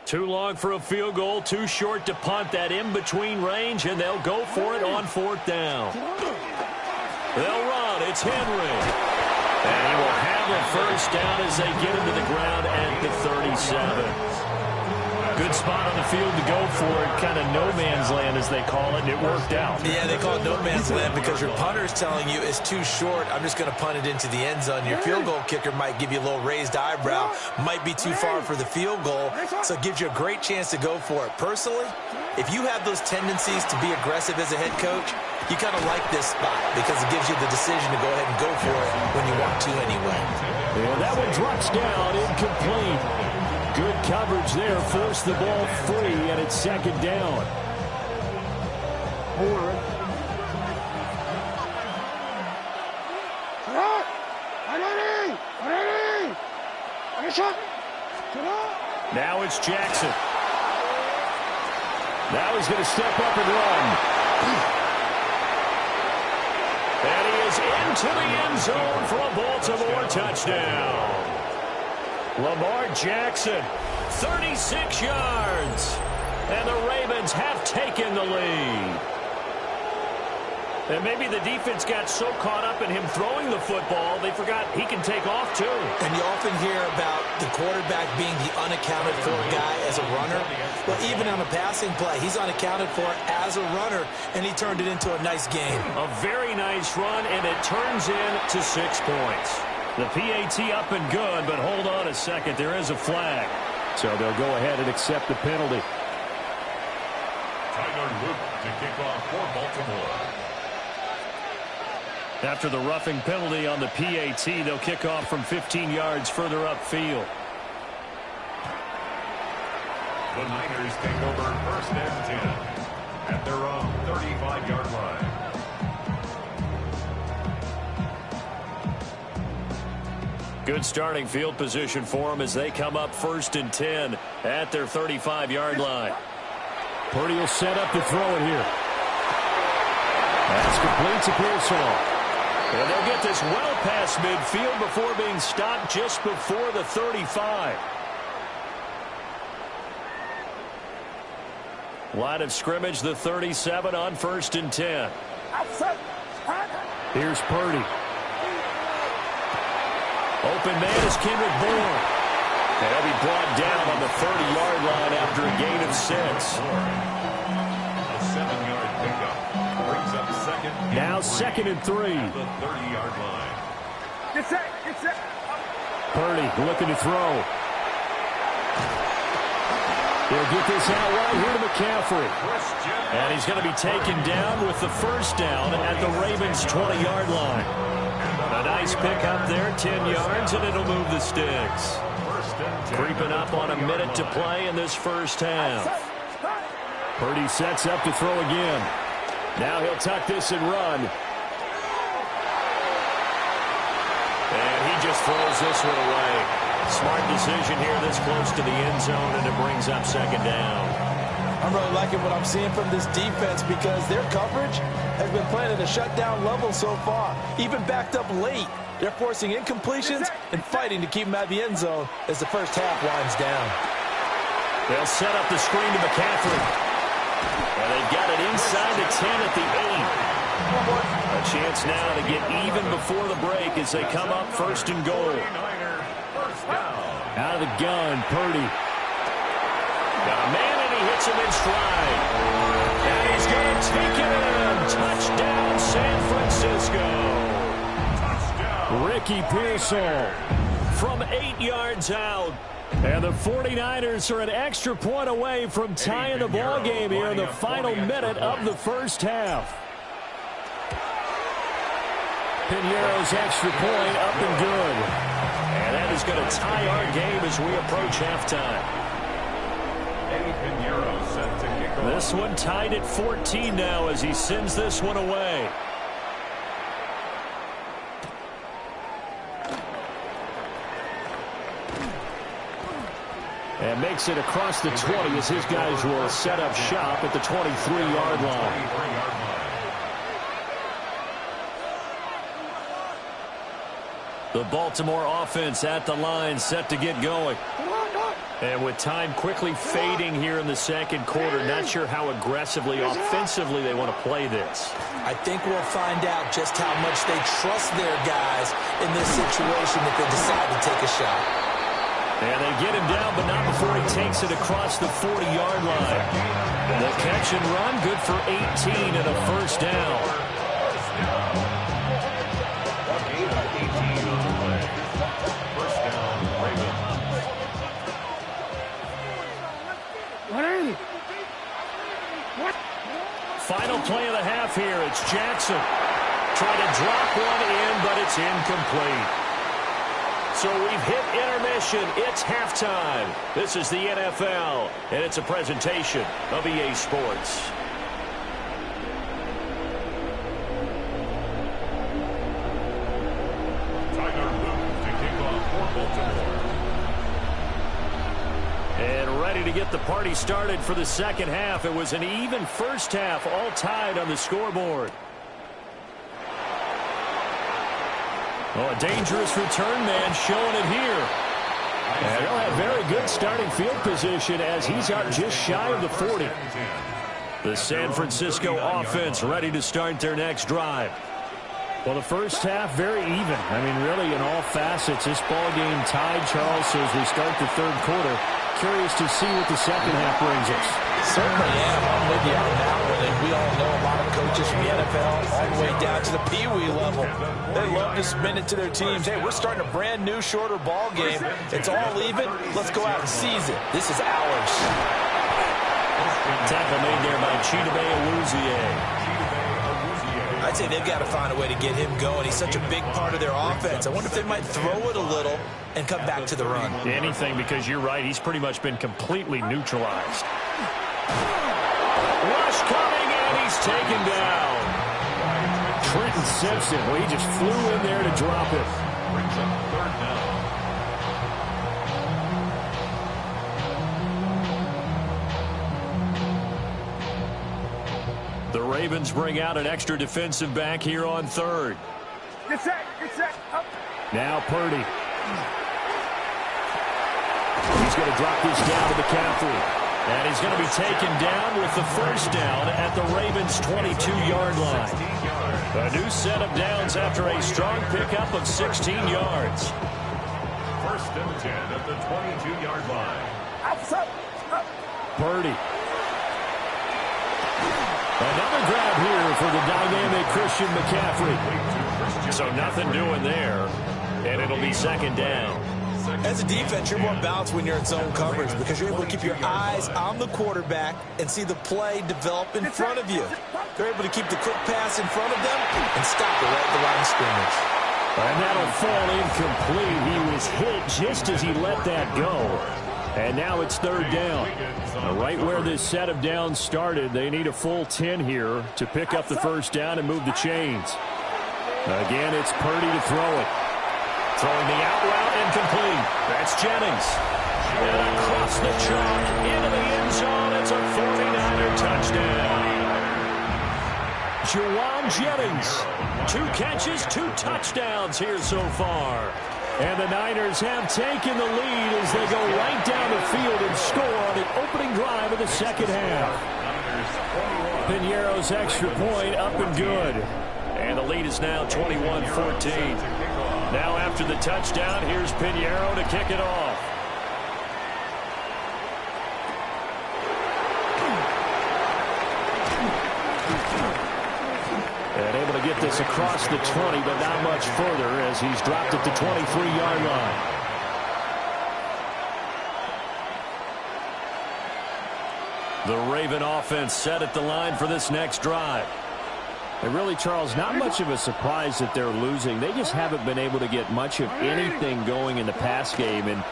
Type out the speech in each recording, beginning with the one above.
Too long for a field goal, too short to punt. That in-between range, and they'll go for it on 4th down. They'll run. It's Henry. And he will have a first down as they get him to the ground at the 37. Good spot on the field to go for it. Kind of no man's land, as they call it, and it worked out. Yeah, they call it no man's land because your punter is telling you it's too short. I'm just going to punt it into the end zone. Your field goal kicker might give you a little raised eyebrow. Might be too far for the field goal, so it gives you a great chance to go for it. Personally, if you have those tendencies to be aggressive as a head coach, you kind of like this spot because it gives you the decision to go ahead and go for it when you want to anyway. Yeah, that one drops down, incomplete. Good coverage there, forced the ball free, and it's 2nd down. Now it's Jackson. Now he's going to step up and run. And he is into the end zone for a Baltimore touchdown. Lamar Jackson, 36 yards. And the Ravens have taken the lead. And maybe the defense got so caught up in him throwing the football, they forgot he can take off too. And you often hear about the quarterback being the unaccounted for guy as a runner. Well, even on a passing play, he's unaccounted for as a runner, and he turned it into a nice game. A very nice run, and it turns into 6 points. The PAT up and good, but hold on a second. There is a flag. So they'll go ahead and accept the penalty. Tyler Luke to kick off for Baltimore. After the roughing penalty on the PAT, they'll kick off from 15 yards further upfield. The Niners take over 1st and 10 at their own 35-yard line. Good starting field position for them as they come up 1st and 10 at their 35-yard line. Purdy will set up to throw it here. That's complete to Pearsall. And they'll get this well past midfield before being stopped just before the 35. Line of scrimmage, the 37 on 1st and 10. Here's Purdy. Open man is Kendrick Bourne. And he'll be brought down on the 30-yard line after a gain of 6. A 7-yard pickup brings up 2nd. Now 2nd and 3. The 30-yard line. Get set. Purdy looking to throw. He'll get this out right here to McCaffrey. And he's going to be taken down with the first down at the Ravens' 20-yard line. A nice pick up there, 10 yards, and it'll move the sticks. Creeping up on a minute to play in this first half. Purdy sets up to throw again. Now he'll tuck this and run. And he just throws this one away. Smart decision here this close to the end zone, and it brings up 2nd down. I'm really liking what I'm seeing from this defense because their coverage has been playing at a shutdown level so far. Even backed up late, they're forcing incompletions and fighting to keep them out of the end zone as the first half winds down. They'll set up the screen to McCaffrey. And they've got it inside the 10 at the 8. A chance now to get even before the break as they come up 1st and goal. Out of the gun, Purdy. Got a man, and he hits him in stride. And he's going to take it in. Touchdown, San Francisco. Touchdown. Ricky Pearsall from 8 yards out. And the 49ers are an extra point away from tying the ball game here in the final minute of the first half. Piñeiro's extra point up and good. And that is going to tie our game as we approach halftime. This one tied at 14 now as he sends this one away. And makes it across the 20 as his guys will set up shop at the 23-yard line. The Baltimore offense at the line set to get going. And with time quickly fading here in the second quarter, not sure how aggressively, offensively they want to play this. I think we'll find out just how much they trust their guys in this situation if they decide to take a shot. And they get him down, but not before he takes it across the 40-yard line. The catch and run, good for 18 and a first down. Final play of the half here. It's Jackson. Trying to drop one in, but it's incomplete. So we've hit intermission. It's halftime. This is the NFL, and it's a presentation of EA Sports. Tyler Luke to kick off for Baltimore. And ready to get the party started for the second half. It was an even first half, all tied on the scoreboard. Oh, a dangerous return man showing it here. And he'll have very good starting field position as he's out just shy of the 40. The San Francisco offense ready to start their next drive. Well, the first half, very even. I mean, really, in all facets, this ball game tied, Charles, so as we start the third quarter. Curious to see what the second half brings us. Certainly am. I'm with you on that one. And we all know a lot of coaches from the NFL all the way down to the Pee-wee level. They love to spin it to their teams. Hey, we're starting a brand new, shorter ball game. It's all even. Let's go out and seize it. This is ours. Tackle made there by Chidobe Awuzie. I'd say they've got to find a way to get him going. He's such a big part of their offense. I wonder if they might throw it a little and come back to the run. Anything, because you're right. He's pretty much been completely neutralized. Rush coming, and he's taken down. Trenton Simpson, well, he just flew in there to drop it. Brings up third down. The Ravens bring out an extra defensive back here on third. Get set, up. Now Purdy. He's going to drop this down to McCaffrey. And he's going to be taken down with the first down at the Ravens' 22-yard line. A new set of downs after a strong pickup of 16 yards. First and 10 at the 22-yard line. Outside. Purdy. Another grab here for the dynamic Christian McCaffrey. So nothing doing there, and it'll be second down. As a defense, you're more balanced when you're in zone coverage because you're able to keep your eyes on the quarterback and see the play develop in front of you. They're able to keep the quick pass in front of them and stop it right at the line of scrimmage. And that'll fall incomplete. He was hit just as he let that go. And now it's third down. Right where this set of downs started, they need a full 10 here to pick up the first down and move the chains. Again, it's Purdy to throw it. Throwing the out route incomplete. That's Jennings. And across the chalk into the end zone. It's a 49er touchdown. Juwan Jennings. 2 catches, 2 touchdowns here so far. And the Niners have taken the lead as they go right down the field and score on the opening drive of the second half. Piñeiro's extra point up and good. And the lead is now 21-14. Now after the touchdown, here's Piñeiro to kick it off. And able to get this across the 20, but not much further as he's dropped at the 23-yard line. The Raven offense set at the line for this next drive. And really, Charles, not much of a surprise that they're losing. They just haven't been able to get much of anything going in the pass game. And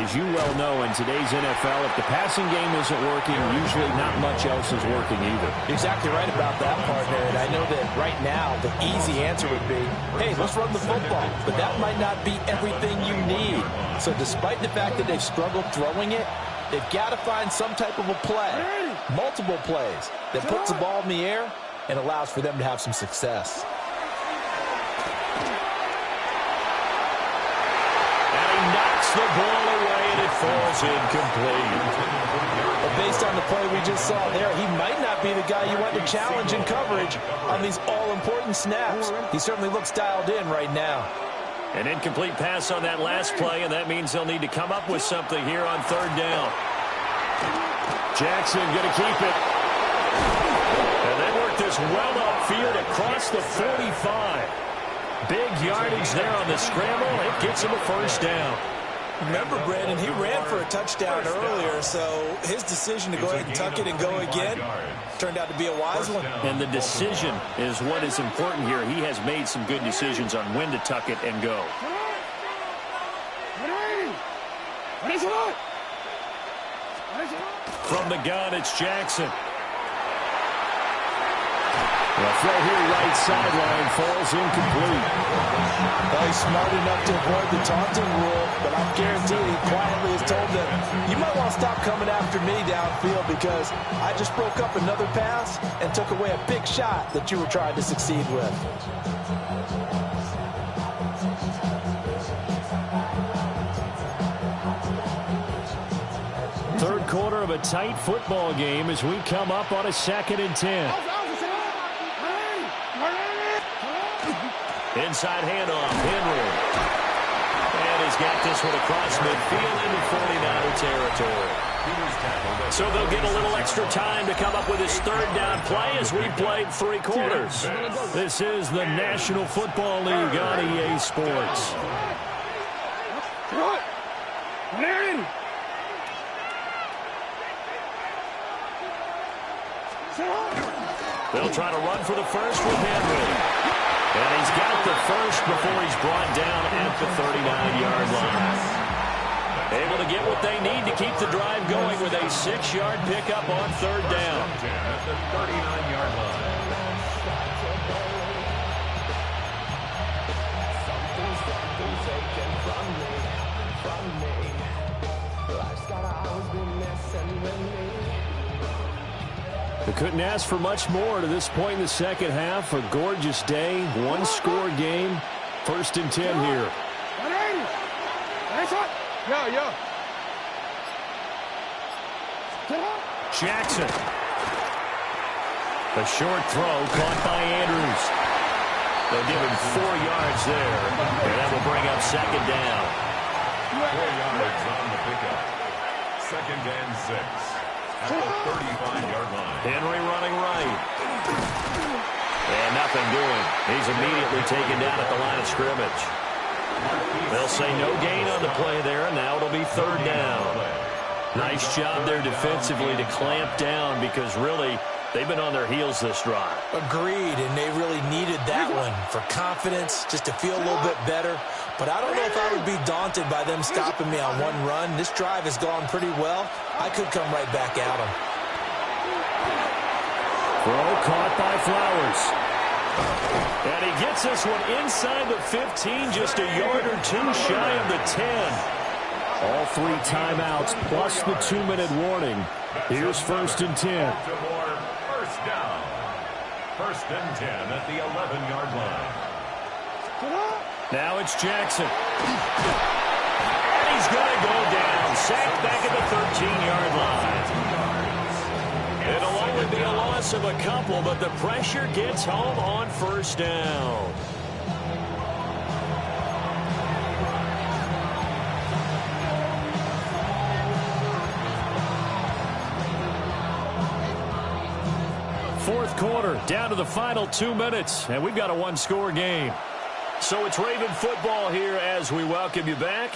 as you well know, in today's NFL, if the passing game isn't working, usually not much else is working either. Exactly right about that, partner. And I know that right now the easy answer would be, hey, let's run the football. But that might not be everything you need. So despite the fact that they've struggled throwing it, they've got to find some type of a play, multiple plays, that puts the ball in the air and allows for them to have some success. And he knocks the ball away, and it falls incomplete. But based on the play we just saw there, he might not be the guy you want to challenge in coverage on these all-important snaps. He certainly looks dialed in right now. An incomplete pass on that last play, and that means they'll need to come up with something here on third down. Jackson going to keep it. And they work this well upfield across the 45. Big yardage there on the scramble. It gets him a first down. Remember, Brandon, he ran for a touchdown earlier, so his decision to go ahead and tuck it and go again turned out to be a wise one. And the decision is what is important here. He has made some good decisions on when to tuck it and go. From the gun, it's Jackson. The throw here right sideline falls incomplete. Well, he's smart enough to avoid the taunting rule, but I'm guaranteed he quietly has told them, you might want to stop coming after me downfield because I just broke up another pass and took away a big shot that you were trying to succeed with. Third quarter of a tight football game as we come up on a 2nd and 10. Inside handoff, Henry. And he's got this one across midfield into 49er territory. So they'll get a little extra time to come up with his third down play as we played 3 quarters. This is the National Football League on EA Sports. They'll try to run for the first with Henry. And he's got the first before he's brought down at the 39-yard line. Able to get what they need to keep the drive going with a 6-yard pickup on third down. At the 39-yard line. They couldn't ask for much more to this point in the second half. A gorgeous day, 1-score game. 1st and 10 here. Jackson. A short throw caught by Andrews. They'll give him 4 yards there, and that will bring up 2nd down. 4 yards on the pickup. 2nd and 6. At the 35-yard line. Henry running right. And nothing doing. He's immediately taken down at the line of scrimmage. They'll say no gain on the play there, and now it'll be 3rd down. Nice job there defensively to clamp down because really they've been on their heels this drive. Agreed, and they really needed that one for confidence, just to feel a little bit better. But I don't know if I would be daunted by them stopping me on one run. This drive has gone pretty well. I could come right back at them. Throw caught by Flowers. And he gets this one inside the 15, just a yard or 2 shy of the 10. All 3 timeouts plus the 2-minute warning. Here's 1st and 10. First down. 1st and 10 at the 11-yard line. Now it's Jackson. And he's going to go down. Sacked back at the 13-yard line. It'll only be a loss of a couple, but the pressure gets home on 1st down. Fourth quarter, down to the final 2 minutes, and we've got a 1-score game. So it's Raven football here as we welcome you back.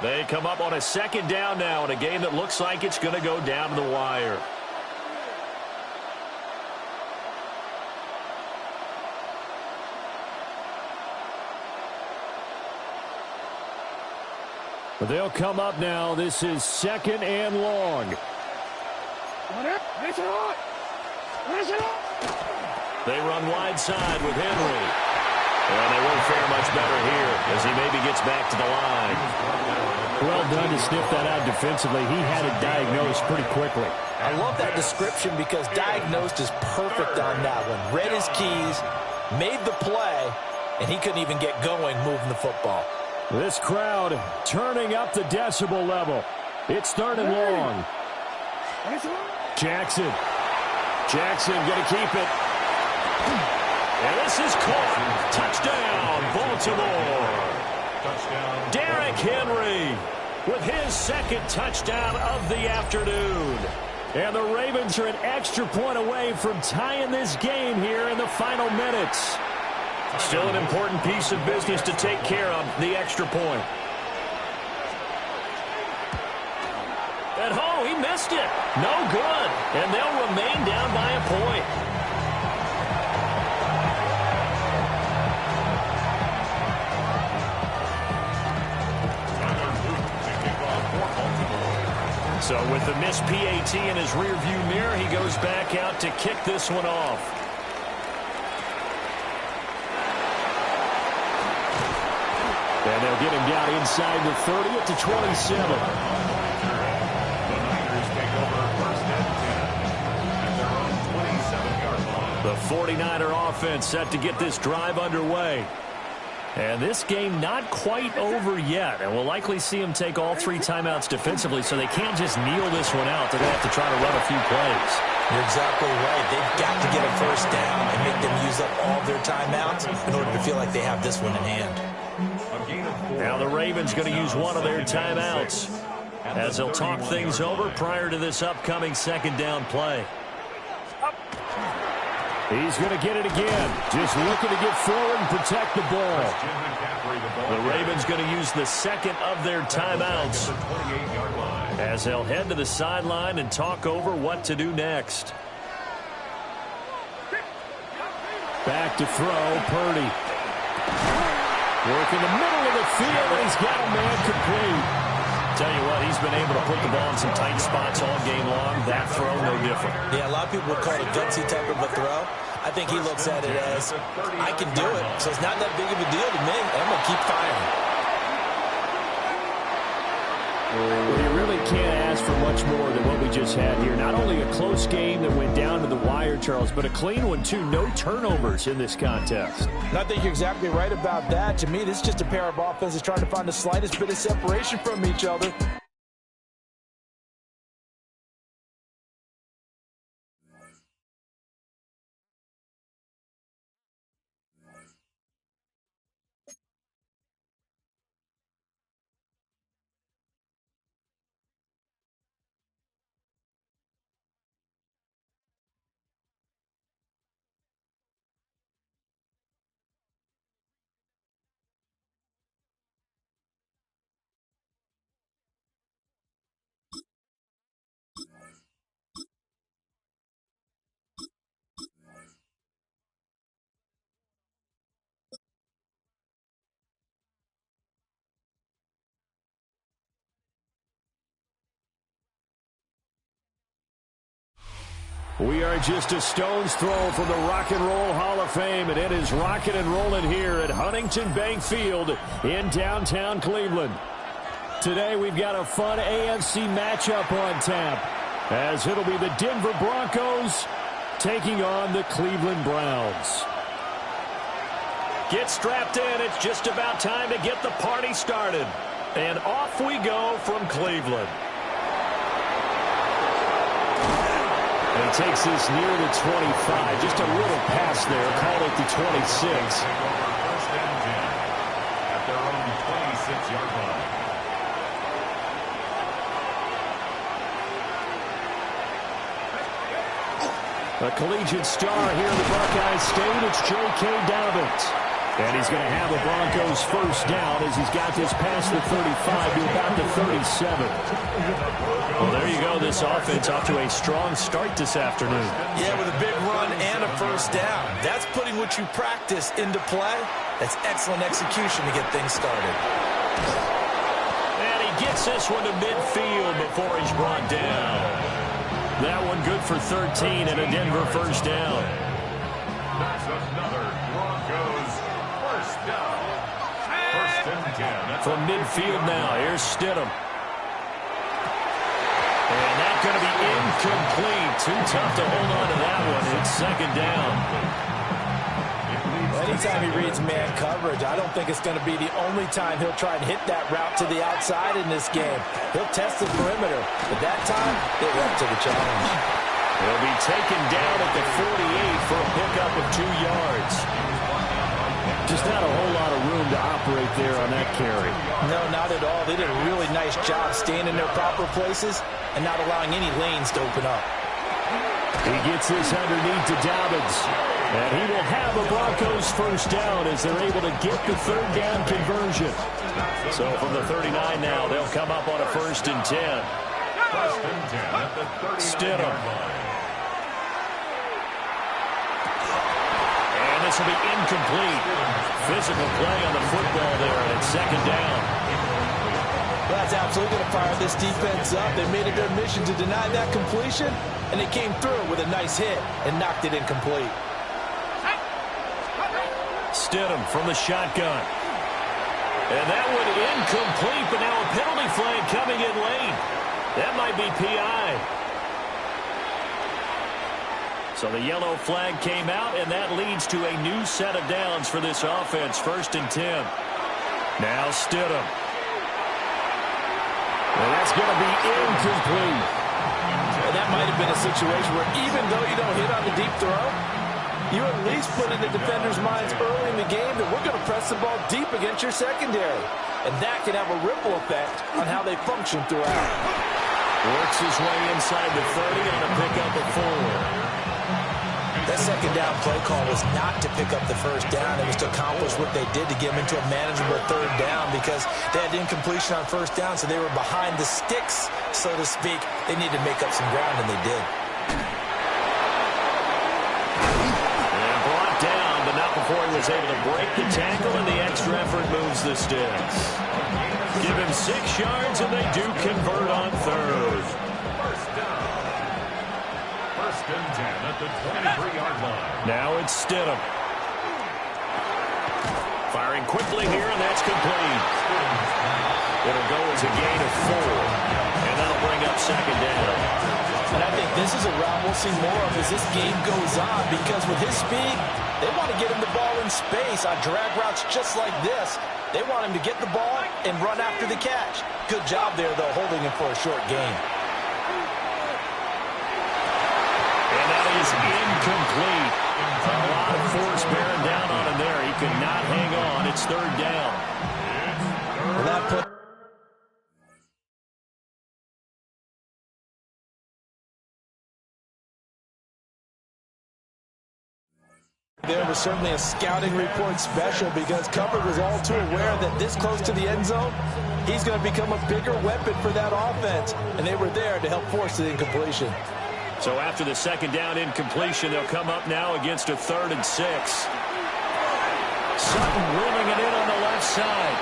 They come up on a 2nd down now in a game that looks like it's going to go down to the wire. But they'll come up now. This is 2nd and long. They run wide side with Henry. And they won't fare much better here as he maybe gets back to the line. Well done to sniff that out defensively. He had it diagnosed pretty quickly. I love that description because diagnosed is perfect on that one. Read his keys, made the play, and he couldn't even get going moving the football. This crowd turning up the decibel level. It's 3rd and long. Jackson going to keep it. And this is caught. Touchdown, Baltimore. Touchdown. Derrick Henry with his 2nd touchdown of the afternoon. And the Ravens are an extra point away from tying this game here in the final minutes. Still an important piece of business to take care of, the extra point. And he missed it. No good. And they'll remain down by a point. So with the missed PAT in his rearview mirror, he goes back out to kick this one off. And they'll get him down inside the 30 at the 27. The Niners take over 1st and 10 at their own 27-yard line. The 49er offense set to get this drive underway. And this game not quite over yet. And we'll likely see them take all 3 timeouts defensively, so they can't just kneel this one out. They're going to have to try to run a few plays. You're exactly right. They've got to get a 1st down and make them use up all their timeouts in order to feel like they have this one in hand. Now the Ravens going to use one of their timeouts as they'll talk things over prior to this upcoming 2nd down play. He's going to get it again. Just looking to get forward and protect the ball. The Ravens going to use the 2nd of their timeouts as they'll head to the sideline and talk over what to do next. Back to throw, Purdy. Work in the middle of the field, and he's got a man complete. Tell you what, he's been able to put the ball in some tight spots all game long. That throw, no different. Yeah, a lot of people would call it a gutsy type of a throw. I think he looks at it as, I can do it, so it's not that big of a deal to me, and I'm going to keep firing. Well, you really can't ask for much more than what we just had here. Not only a close game that went down to the wire, Charles, but a clean one, too. No turnovers in this contest. And I think you're exactly right about that. To me, this is just a pair of offenses trying to find the slightest bit of separation from each other. We are just a stone's throw from the Rock and Roll Hall of Fame, and it is rocking and rolling here at Huntington Bank Field in downtown Cleveland. Today we've got a fun AFC matchup on tap, as it'll be the Denver Broncos taking on the Cleveland Browns. Get strapped in. It's just about time to get the party started. And off we go from Cleveland. And he takes this near the 25. Just a little pass there. Call it the 26. First and 10 at their own 26-yard line. A collegiate star here in the Buckeye State. It's J.K. Dobbins. And he's going to have the Broncos first down as he's got this past the 35 to about the 37. Well, there you go. This offense off to a strong start this afternoon. Yeah, with a big run and a first down. That's putting what you practice into play. That's excellent execution to get things started. And he gets this one to midfield before he's brought down. That one good for 13 and a Denver first down. That's another Broncos first down. First and 10. From midfield now, here's Stidham. And that's going to be incomplete. Too tough to hold on to that one. It's second down. anytime he reads man coverage, I don't think it's going to be the only time he'll try and hit that route to the outside in this game. He'll test the perimeter, but that time, they went to the challenge. He'll be taken down at the 48 for a pickup of 2 yards. Just not a whole lot of room to operate there on that carry. No, not at all. They did a really nice job staying in their proper places and not allowing any lanes to open up. He gets this underneath to Dobbins. And he will have a Broncos first down as they're able to get the third down conversion. So from the 39 now, they'll come up on a 1st and 10. First and 10 at the 39 Stidham. line. And this will be incomplete. Physical play on the football there, and it's 2nd down. Well, that's absolutely going to fire this defense up. They made it their mission to deny that completion, and they came through with a nice hit and knocked it incomplete. Stidham from the shotgun. And that one incomplete, but now a penalty flag coming in late. That might be PI. So the yellow flag came out, and that leads to a new set of downs for this offense. 1st and 10. Now Stidham. And that's going to be incomplete. And that might have been a situation where even though you don't hit on the deep throw, you at least put in the defenders' minds early in the game that we're going to press the ball deep against your secondary. And that can have a ripple effect on how they function throughout. Works his way inside the 30 on a pickup of 4. That 2nd down play call was not to pick up the 1st down. It was to accomplish what they did to get them into a manageable 3rd down because they had incompletion on 1st down, so they were behind the sticks, so to speak. They needed to make up some ground, and they did. And brought down, but not before he was able to break the tackle, and the extra effort moves the sticks. Give him 6 yards, and they do convert on 3rd. First down. 1st and 10 at the 23-yard line. Now it's Stidham. Firing quickly here, and that's complete. It'll go as a gain of 4, and that'll bring up 2nd down. And I think this is a route we'll see more of as this game goes on because with his speed, they want to get him the ball in space on drag routes just like this. They want him to get the ball and run after the catch. Good job there, though, holding him for a short gain. And that is incomplete. A lot of force bearing down on him there. He could not hang on. It's 3rd down. And that put there was certainly a scouting report special because Cover was all too aware that this close to the end zone, he's going to become a bigger weapon for that offense, and they were there to help force the incompletion. So after the 2nd down incompletion, they'll come up now against a 3rd and 6. Sutton wheeling it in on the left side.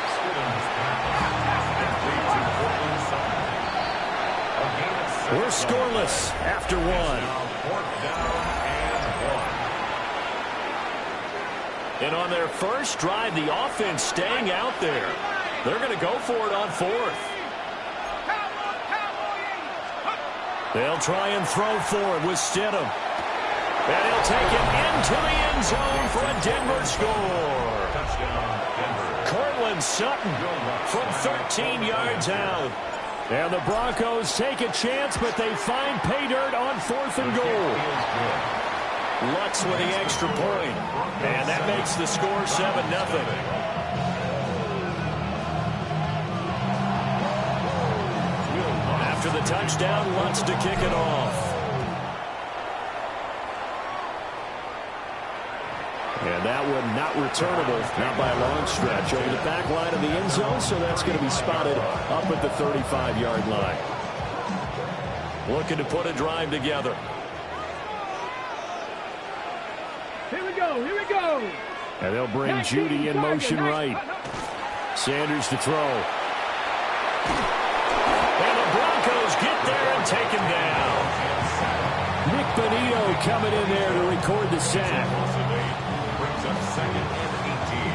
We're scoreless after 1. 4th down and 1. And on their first drive, the offense staying out there. They're going to go for it on 4th. They'll try and throw forward with Stidham. And he'll take it into the end zone for a Denver score. Touchdown, Denver. Cortland Sutton from 13 yards out. And the Broncos take a chance, but they find pay dirt on 4th and goal. Lutz with the extra point. And that makes the score 7-0. After the touchdown, Lutz to kick it off. And that one not returnable, not by a long stretch. Over the back line of the end zone, so that's going to be spotted up at the 35-yard line. Looking to put a drive together. Here we go, here we go. And they'll bring Judy in motion right. Sanders to throw. And the Broncos get there and take him down. Nick Bonito coming in there to record the sack. Brings up 2nd and 18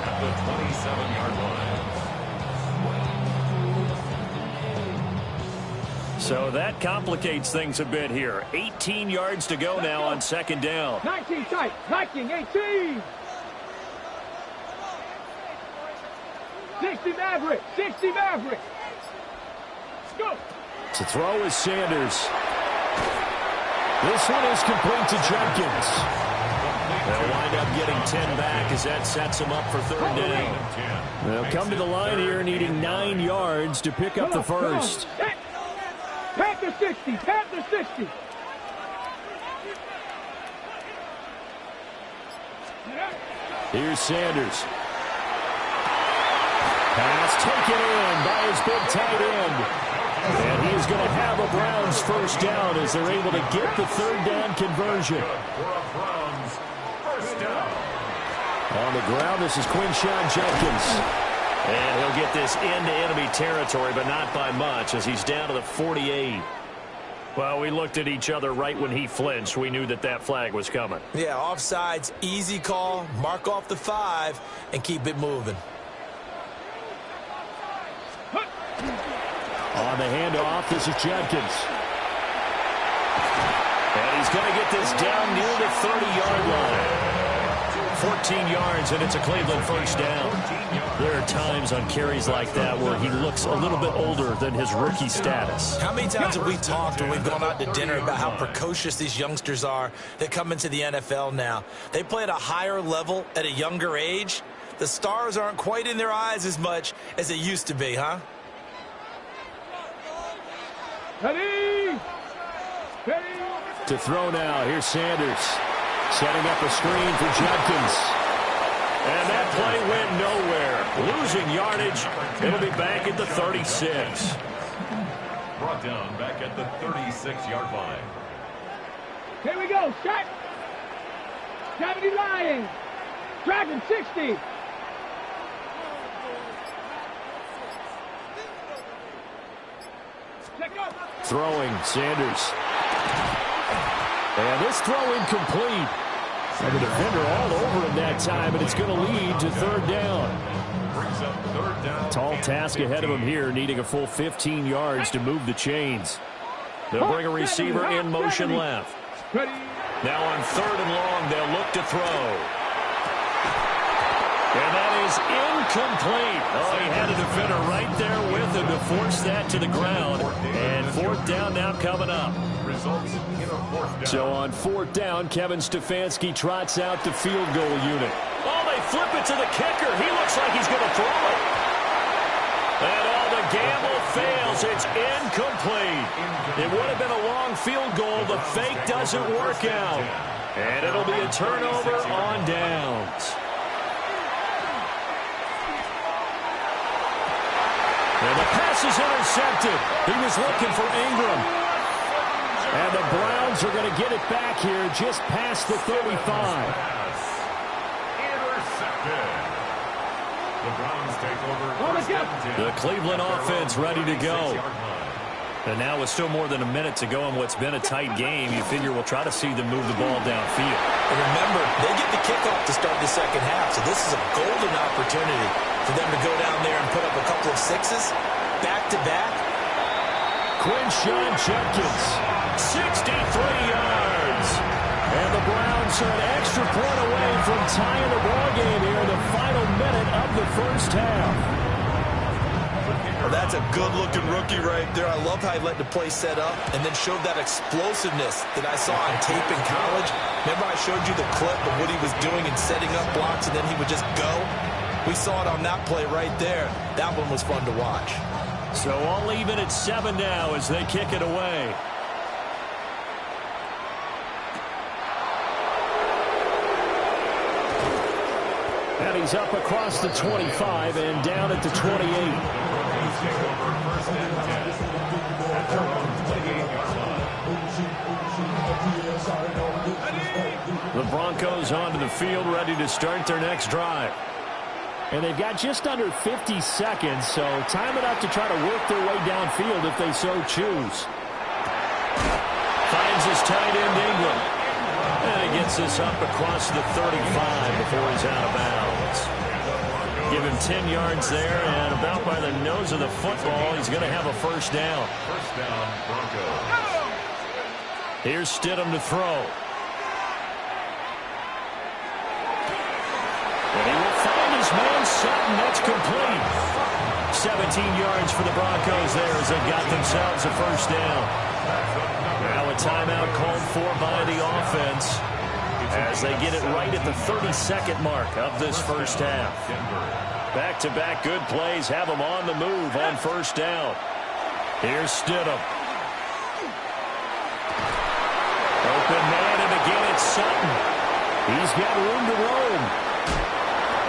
at the 27-yard line. So that complicates things a bit here. 18 yards to go now on 2nd down. 19 tight, 19, 18. 60 Maverick. 60 Maverick. Go. To throw is Sanders. This one is complete to Jenkins. They'll wind up getting 10 back as that sets them up for third down. They'll come to the line here needing 9 yards to pick up the first. Panther 60. Panther 60. Here's Sanders. Pass taken in by his big tight end. And he's going to have a Browns first down as they're able to get the third down conversion. On the ground, this is Quinshon Jenkins. And he'll get this into enemy territory, but not by much as he's down to the 48. Well, we looked at each other right when he flinched. We knew that that flag was coming. Yeah, offsides, easy call. Mark off the 5 and keep it moving. On the handoff, this is Jenkins. And he's going to get this down near the 30-yard line. 14 yards, and it's a Cleveland first down. There are times on carries like that where he looks a little bit older than his rookie status. How many times have we talked when we've gone out to dinner about how precocious these youngsters are that come into the NFL now? They play at a higher level at a younger age. The stars aren't quite in their eyes as much as they used to be, huh? Ready. Ready. To throw now, here's Sanders. Setting up a screen for Jenkins. And that play went nowhere. Losing yardage. It'll be back at the 36. Brought down back at the 36-yard line. Here we go. Shot. 70 Lions. Dragon 60. Throwing, Sanders. And this throw incomplete. And the defender all over him that time, and it's going to lead to third down. Brings up third down. Tall task ahead of him here, needing a full 15 yards to move the chains. They'll bring a receiver in motion left. Now on third and long, they'll look to throw. And that is incomplete. Oh, he had a defender right there with him to force that to the ground. And fourth down now coming up. Results in a fourth down. So on fourth down, Kevin Stefanski trots out the field goal unit. Oh, they flip it to the kicker. He looks like he's going to throw it. And all the gamble fails. It's incomplete. It would have been a long field goal. The fake doesn't work out. And it'll be a turnover on downs. And the pass is intercepted. He was looking for Ingram. And the Browns are going to get it back here just past the 35. Intercepted. The Browns take over first and 10. The Cleveland offense ready to go. And now with still more than a minute to go in what's been a tight game, you figure we'll try to see them move the ball downfield. And remember, they get the kickoff to start the second half, so this is a golden opportunity for them to go down there and put up a couple of sixes back-to-back. Quinshon Jenkins, 63 yards. And the Browns are an extra point away from tying the ball game here in the final minute of the first half. Well, that's a good-looking rookie right there. I love how he let the play set up and then showed that explosiveness that I saw on tape in college. Remember I showed you the clip of what he was doing and setting up blocks, and then he would just go? We saw it on that play right there. That one was fun to watch. So all even at 7 now as they kick it away. And he's up across the 25 and down at the 28. The Broncos onto the field, ready to start their next drive. And they've got just under 50 seconds, so time enough to try to work their way downfield if they so choose. Finds his tight end, Ingram. And he gets this up across the 35 before he's out of bounds. Give him 10 yards there, and about by the nose of the football, he's going to have a first down. First down, Broncos. Here's Stidham to throw. And he will find his man Sutton. That's complete. 17 yards for the Broncos there as they got themselves a first down. Now a timeout called for by the offense as they get it right at the 32nd mark of this first half. Back-to-back good plays have them on the move on first down. Here's Stidham. Open man, and again it's Sutton. He's got room to roam.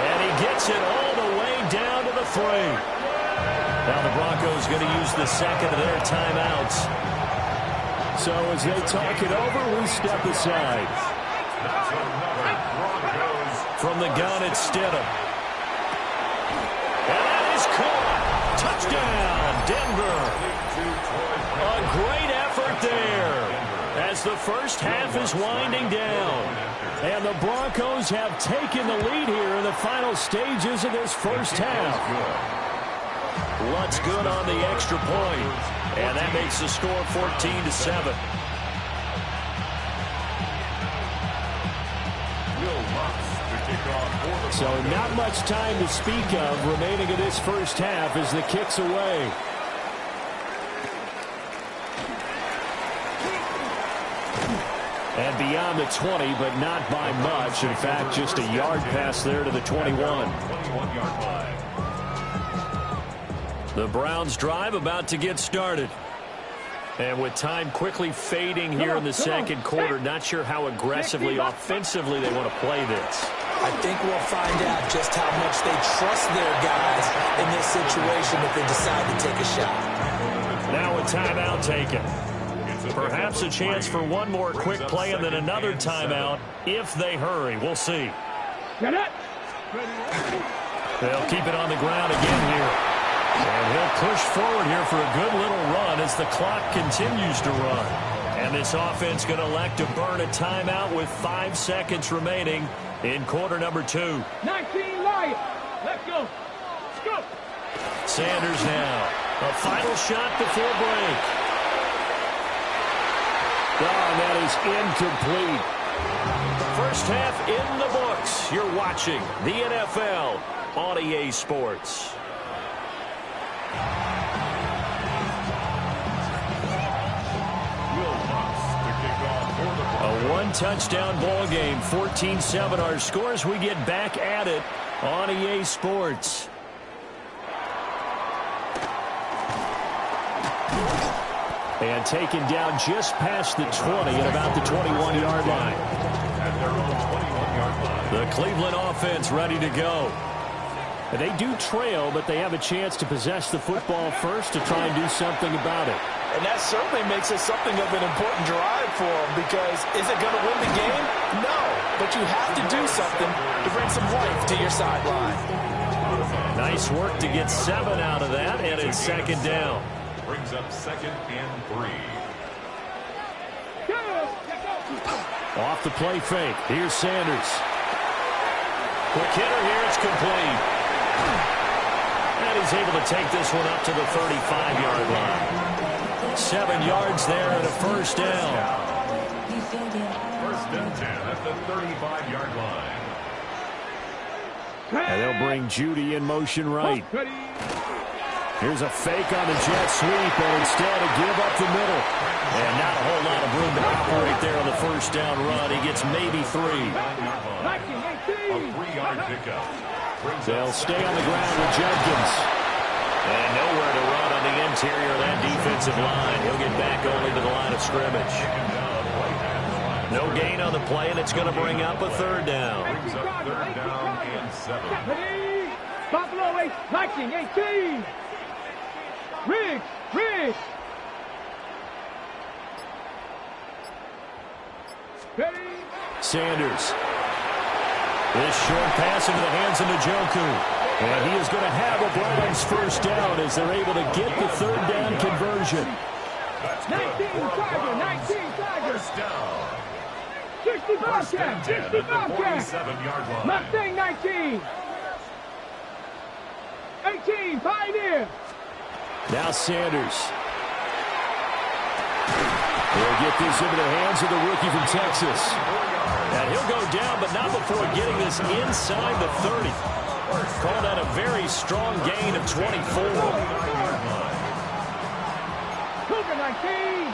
And he gets it all the way down to the 3. Now the Broncos going to use the second of their timeouts. So as they talk it over, we step aside. From the gun, it's Stidham. And that is caught. Touchdown, Denver. A great effort there as the first half is winding down. And the Broncos have taken the lead here in the final stages of this first half. Lutt's good on the extra point, and that makes the score 14-7. So not much time to speak of remaining in this first half as the kick's away. And beyond the 20, but not by much. In fact, just a yard pass there to the 21. 21-yard line. The Browns' drive about to get started. And with time quickly fading here in the second quarter, not sure how aggressively, offensively they want to play this. I think we'll find out just how much they trust their guys in this situation if they decide to take a shot. Now a timeout taken. Perhaps a chance for one more quick play and then another timeout if they hurry. We'll see. They'll keep it on the ground again here. And he'll push forward here for a good little run as the clock continues to run. And this offense going to elect to burn a timeout with 5 seconds remaining in quarter number 2. 19 Lions. Let's go. Let's go. Sanders now. A final shot before break. And that is incomplete. First half in the books. You're watching the NFL on EA Sports. A one-touchdown ball game, 14-7 our scores. We get back at it on EA Sports. And taken down just past the 20 at about the 21-yard line. At their own 21-yard line. The Cleveland offense ready to go. And they do trail, but they have a chance to possess the football first to try and do something about it. And that certainly makes it something of an important drive for them because is it going to win the game? No, but you have to do something to bring some life to your sideline. Nice work to get 7 out of that, and it's second down. Brings up 2nd and 3. Off the play fake. Here's Sanders. Quick hitter here. It's complete. And he's able to take this one up to the 35-yard line. 7 yards there and a first down. First and 10 at the 35-yard line. And they'll bring Judy in motion right. Here's a fake on the jet sweep, and instead a give up the middle. And not a whole lot of room to operate there on the first down run. He gets maybe 3. A 3-yard pickup. They'll stay on the ground with Jenkins. And nowhere to run on the interior of that defensive line. He'll get back only to the line of scrimmage. No gain on the play, and it's going to bring up a third down. Brings up 3rd down and 7. Buffalo 18. Riggs. Sanders. This short pass into the hands of Njoku. And he is going to have a Browns first down as they're able to get the third down conversion. 19 Tiger. First down. 65 10 at the 47-yard line. Mustang 19. 18 Pioneer. Now Sanders. He'll get this into the hands of the rookie from Texas. And he'll go down, but not before getting this inside the 30. Called out a very strong gain of 24. Cougar 19.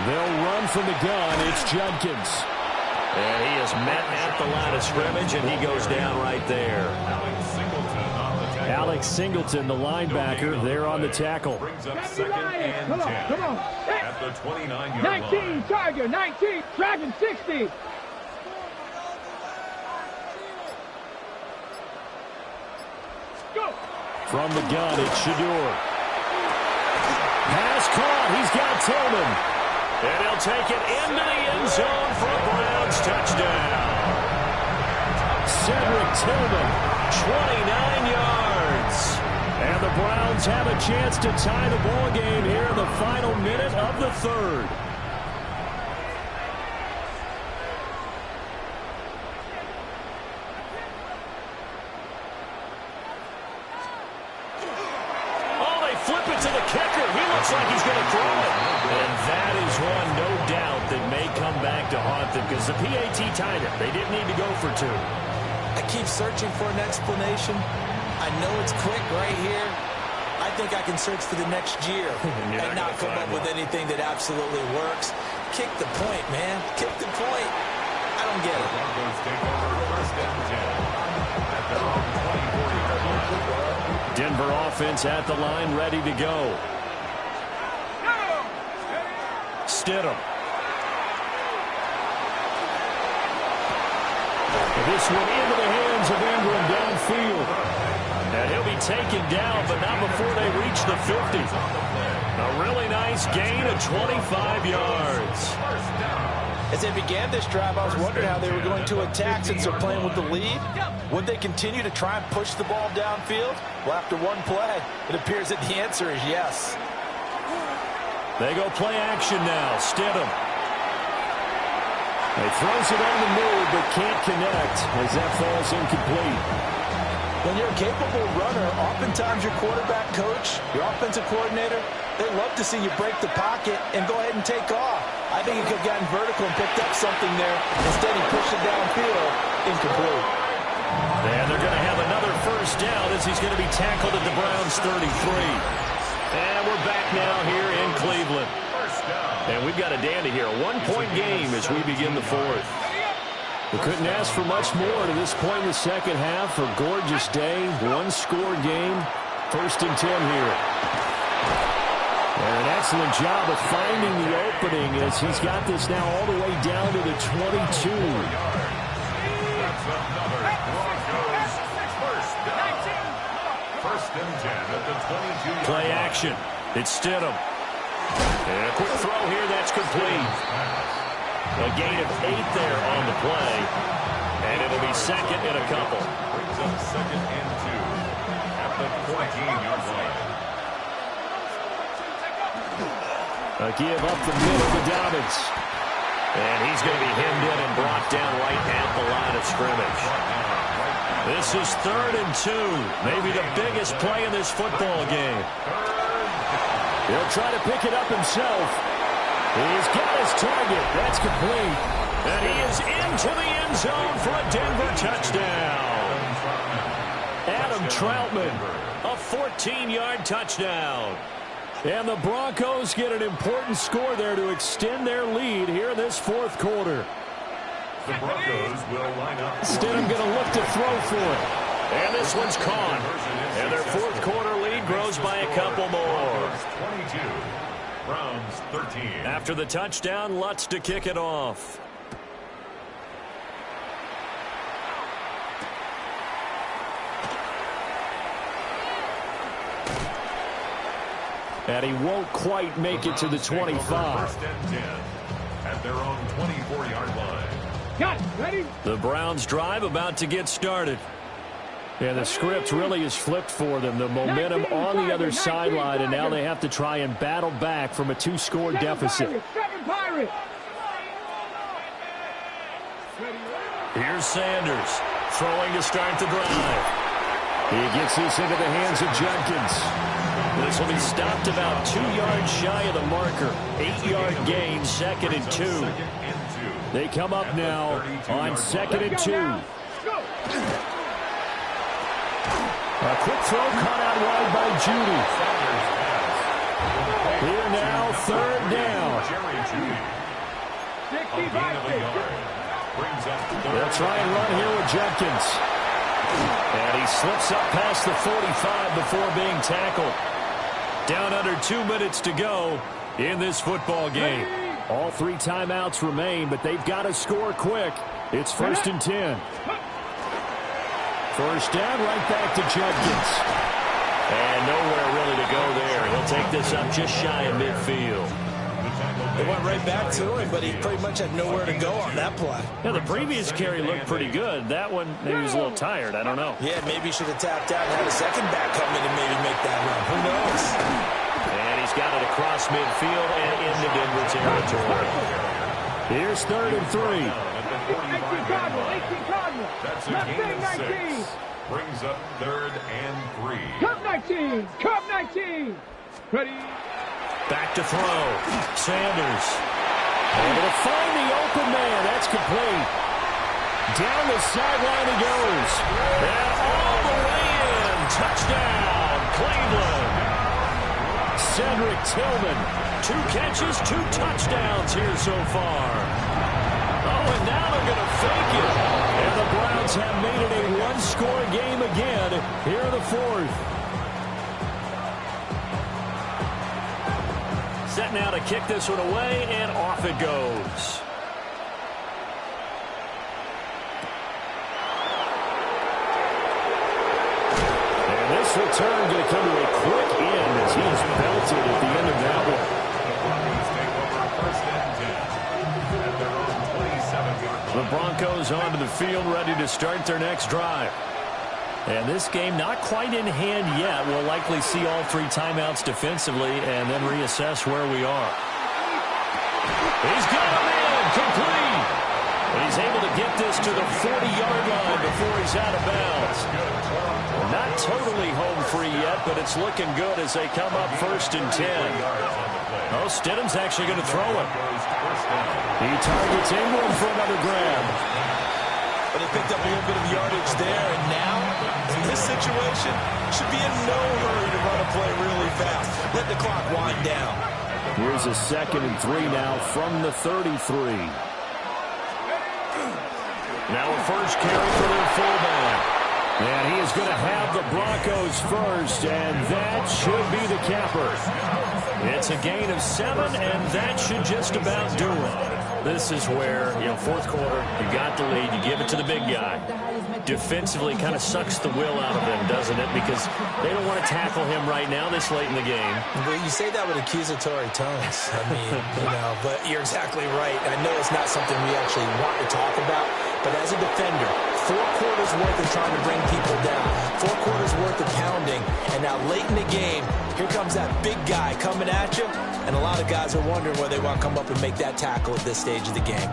They'll run from the gun. It's Judkins. And he is met at the line of scrimmage, and he goes down right there. Alex Singleton, the linebacker, there on the tackle. Brings up second and 10 Come on. at the 29-yard 19, line. Tiger, 19, Dragon 60. Go. From the gun, it's Shador. Pass caught. He's got Tillman. And he'll take it into the end zone for a Browns touchdown. Cedric Tillman, 29 yards. And the Browns have a chance to tie the ball game here in the final minute of the third. Oh, they flip it to the kicker. He looks like he's going to throw it. And that is one, no doubt, that may come back to haunt them because the PAT tied it. They didn't need to go for two. I keep searching for an explanation. I know it's quick right here. I think I can search for the next year and not come up with anything that absolutely works. Kick the point, man. Kick the point. I don't get it. Broncos take over first and 10 at their own 24-yard line. Denver offense at the line, ready to go. Stidham. This one into the hands of Ingram downfield. And he'll be taken down, but not before they reach the 50. A really nice gain of 25 yards. As they began this drive, I was wondering how they were going to attack since they're playing with the lead. Would they continue to try and push the ball downfield? Well, after one play, it appears that the answer is yes. They go play action now. Stidham. He throws it on the move, but can't connect as that falls incomplete. When you're a capable runner, oftentimes your quarterback coach, your offensive coordinator, they love to see you break the pocket and go ahead and take off. I think he could have gotten vertical and picked up something there. Instead, he pushed it downfield, incomplete. And they're going to have another first down as he's going to be tackled at the Browns' 33. And we're back now here in Cleveland. And we've got a dandy here. A one-point game as we begin the fourth. We couldn't ask for much more to this point in the second half. A gorgeous day, one-score game. First and 10 here. And an excellent job of finding the opening as he's got this now all the way down to the 22. That's another Broncos first down. First and 10 at the 22-yard Play line. action. It's Stidham. And a quick throw here, that's complete. A gain of 8 there on the play. And it'll be second and a couple. Brings up second and 2 at the 14-yard line. A give up the middle to Dobbins. And he's going to be hemmed in and brought down right at the line of scrimmage. This is 3rd and 2. Maybe the biggest play in this football game. He'll try to pick it up himself. He's got his target. That's complete. And he is into the end zone for a Denver touchdown. Adam Troutman, a 14-yard touchdown. And the Broncos get an important score there to extend their lead here in this fourth quarter. The Broncos will line up. Stidham going to look to throw for it. And this one's caught. And their fourth quarter lead grows by a couple more. 22, Browns 13. After the touchdown, Lutz to kick it off. And he won't quite make it to the 25. First and 10 at their own 24-yard line. Got it. Ready? The Browns drive about to get started. And the script really is flipped for them. The momentum on the other sideline, and now they have to try and battle back from a 2-score deficit. Seven Pirates. Here's Sanders throwing to start the drive. He gets this into the hands of Judkins. This will be stopped about 2 yards shy of the marker. 8-yard gain, 2nd and 2. They come up now on 2nd and 2. A quick throw caught out wide by Judy. Here now, 3rd down. They'll try and run here with Jenkins. And he slips up past the 45 before being tackled. Down under 2 minutes to go in this football game. All 3 timeouts remain, but they've got to score quick. It's 1st and 10. First down, right back to Jenkins. And nowhere really to go there. He'll take this up just shy of midfield. They went right back to him, but he pretty much had nowhere to go on that play. Yeah, the previous carry looked pretty good. That one, maybe he was a little tired. I don't know. Yeah, maybe he should have tapped out and had a second back come in and maybe make that run. Who knows? And he's got it across midfield and into Denver territory. Here's 3rd and 3. That's a gain of 6. Brings up 3rd and 3. Cup 19! Cup 19! Ready? Back to throw. Sanders. Able to find the open man. That's complete. Down the sideline he goes. And all the way in. Touchdown, Cleveland. Cedric Tillman. 2 catches, 2 touchdowns here so far. Oh, and now they're going to fake it. And the Browns have made it a 1-score game again here in the 4th. Set now to kick this one away, and off it goes. And this return going to come to a quick end as he's belted at the end of that one. The Broncos onto the field, ready to start their next drive. And this game not quite in hand yet. We'll likely see all 3 timeouts defensively and then reassess where we are. He's got him in, complete. And he's able to get this to the 40-yard line before he's out of bounds. Not totally home free yet, but it's looking good as they come up 1st and 10. Oh, Stidham's actually going to throw it. He targets Ingram for another grab. But he picked up a little bit of yardage there, and now, in this situation, should be in no hurry to run a play really fast. Let the clock wind down. Here's a 2nd and 3 now from the 33. Now a first carry for their fullback. And he is going to have the Broncos first, and that should be the capper. It's a gain of 7, and that should just about do it. This is where, 4th quarter, you got the lead, you give it to the big guy. Defensively kind of sucks the will out of him, doesn't it? Because they don't want to tackle him right now this late in the game. Well, you say that with accusatory tones. I mean, but you're exactly right. I know it's not something we actually want to talk about, but as a defender, 4 quarters worth of trying to bring people down, 4 quarters worth of pounding, and now late in the game, here comes that big guy coming at you, and a lot of guys are wondering whether they want to come up and make that tackle at this stage of the game.